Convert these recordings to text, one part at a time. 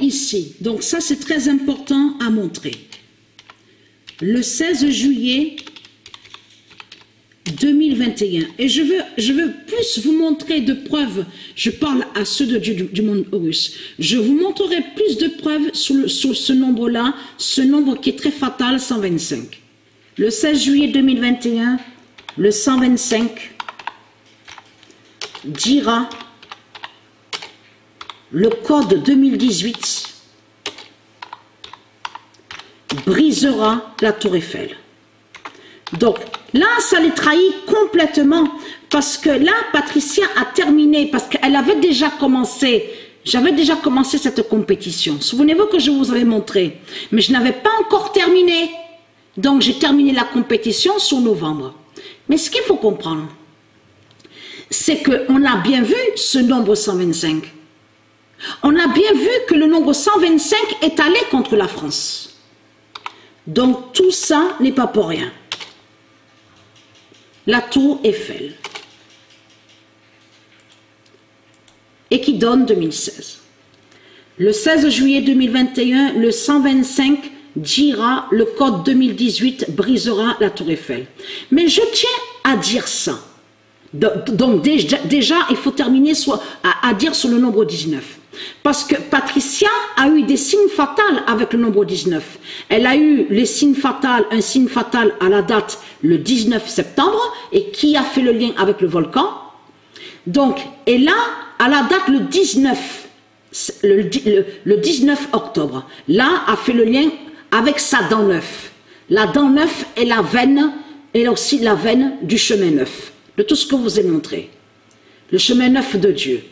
ici, donc ça c'est très important à montrer. Le 16 juillet 2021. Et je veux plus vous montrer de preuves. Je parle à ceux de Dieu du monde Horus. Je vous montrerai plus de preuves sur ce nombre-là, ce nombre qui est très fatal, 125. Le 16 juillet 2021, le 125 dira le code 2018 brisera la tour Eiffel. Donc là, ça les trahit complètement parce que là, Patricia a terminé, parce qu'elle avait déjà commencé, j'avais déjà commencé cette compétition. Souvenez-vous que je vous avais montré, mais je n'avais pas encore terminé. Donc j'ai terminé la compétition sur novembre. Mais ce qu'il faut comprendre, c'est qu'on a bien vu ce nombre 125. On a bien vu que le nombre 125 est allé contre la France. Donc tout ça n'est pas pour rien. La tour Eiffel. Et qui donne 2016. Le 16 juillet 2021, le 125 dira le code 2018 brisera la tour Eiffel. Mais je tiens à dire ça. Donc déjà il faut terminer à dire sur le nombre 19. Parce que Patricia a eu des signes fatals avec le nombre 19. Elle a eu les signes fatals, un signe fatal à la date le 19 septembre, et qui a fait le lien avec le volcan. Donc, et là, à la date le 19, le 19 octobre, là a fait le lien avec sa dent 9. La dent 9 est la veine, et aussi la veine du chemin 9, de tout ce que je vous ai montré. Le chemin 9 de Dieu.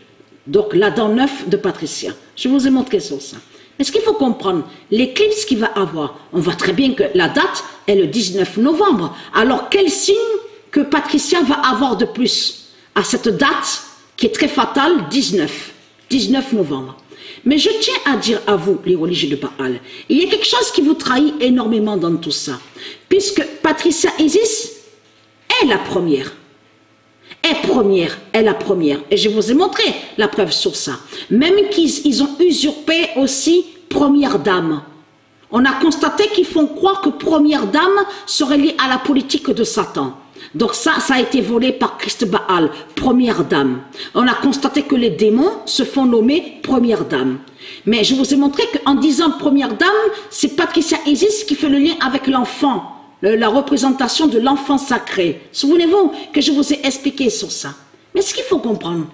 Donc la dent 9 de Patricia. Je vous ai montré sur ça. Mais ce qu'il faut comprendre, l'éclipse qu'il va avoir, on voit très bien que la date est le 19 novembre. Alors quel signe que Patricia va avoir de plus à cette date qui est très fatale, 19 novembre. Mais je tiens à dire à vous, les religieux de Baal, il y a quelque chose qui vous trahit énormément dans tout ça. Puisque Patricia Isis est la première. Est la première. Et je vous ai montré la preuve sur ça. Même qu'ils ont usurpé aussi première dame. On a constaté qu'ils font croire que première dame serait liée à la politique de Satan. Donc ça a été volé par Christ Baal, première dame. On a constaté que les démons se font nommer première dame. Mais je vous ai montré qu'en disant première dame, c'est Patricia Isis qui fait le lien avec l'enfant. La représentation de l'enfant sacré. Souvenez-vous que je vous ai expliqué sur ça. Mais ce qu'il faut comprendre,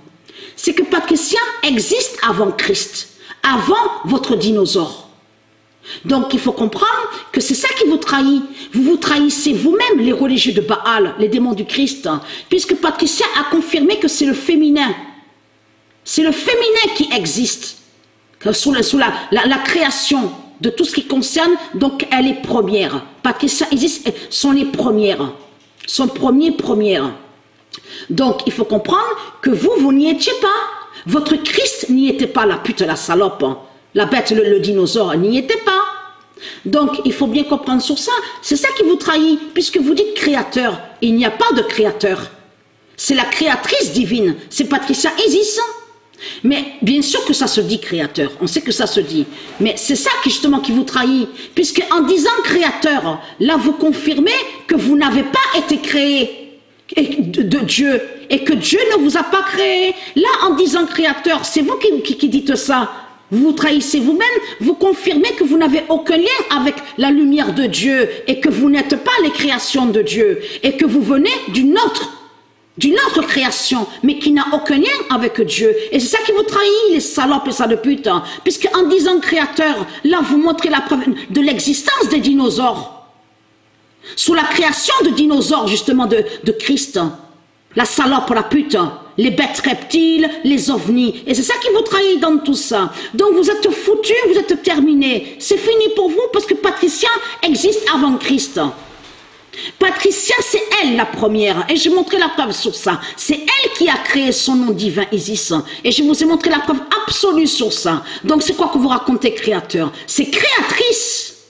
c'est que Patricia existe avant Christ, avant votre dinosaure. Donc il faut comprendre que c'est ça qui vous trahit. Vous vous trahissez vous-même, les religieux de Baal, les démons du Christ, puisque Patricia a confirmé que c'est le féminin. C'est le féminin qui existe sous la création de tout ce qui concerne, donc elle est première. Patricia Isis sont les premières, sont premières. Donc il faut comprendre que vous n'y étiez pas. Votre Christ n'y était pas, la pute, la salope, la bête, le dinosaure n'y était pas. Donc il faut bien comprendre sur ça. C'est ça qui vous trahit, puisque vous dites créateur. Il n'y a pas de créateur. C'est la créatrice divine, c'est Patricia Isis. Mais bien sûr que ça se dit créateur, on sait que ça se dit, mais c'est ça qui justement qui vous trahit, puisque en disant créateur, là vous confirmez que vous n'avez pas été créé de Dieu, et que Dieu ne vous a pas créé. Là en disant créateur, c'est vous qui dites ça, vous vous trahissez vous-même, vous confirmez que vous n'avez aucun lien avec la lumière de Dieu, et que vous n'êtes pas les créations de Dieu, et que vous venez d'une autre création, mais qui n'a aucun lien avec Dieu. Et c'est ça qui vous trahit, les salopes et ça de pute. Puisque en disant créateur, là vous montrez la preuve de l'existence des dinosaures. Sous la création de dinosaures, justement, de Christ. La salope, la pute, les bêtes reptiles, les ovnis. Et c'est ça qui vous trahit dans tout ça. Donc vous êtes foutus, vous êtes terminés. C'est fini pour vous parce que Patricia existe avant Christ. Patricia, c'est elle la première, et je montrerai la preuve sur ça. C'est elle qui a créé son nom divin Isis, et je vous ai montré la preuve absolue sur ça. Donc c'est quoi que vous racontez créateur? C'est créatrice,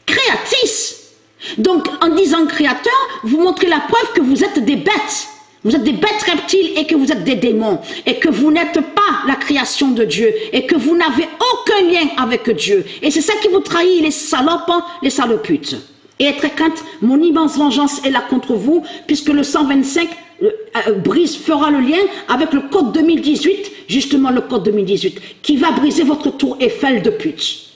créatrice. Donc en disant créateur, vous montrez la preuve que vous êtes des bêtes. Vous êtes des bêtes reptiles et que vous êtes des démons et que vous n'êtes pas la création de Dieu et que vous n'avez aucun lien avec Dieu. Et c'est ça qui vous trahit, les salopes, les saloputes. Et être crainte, mon immense vengeance est là contre vous, puisque le 125 fera le lien avec le code 2018, justement le code 2018, qui va briser votre tour Eiffel de pute.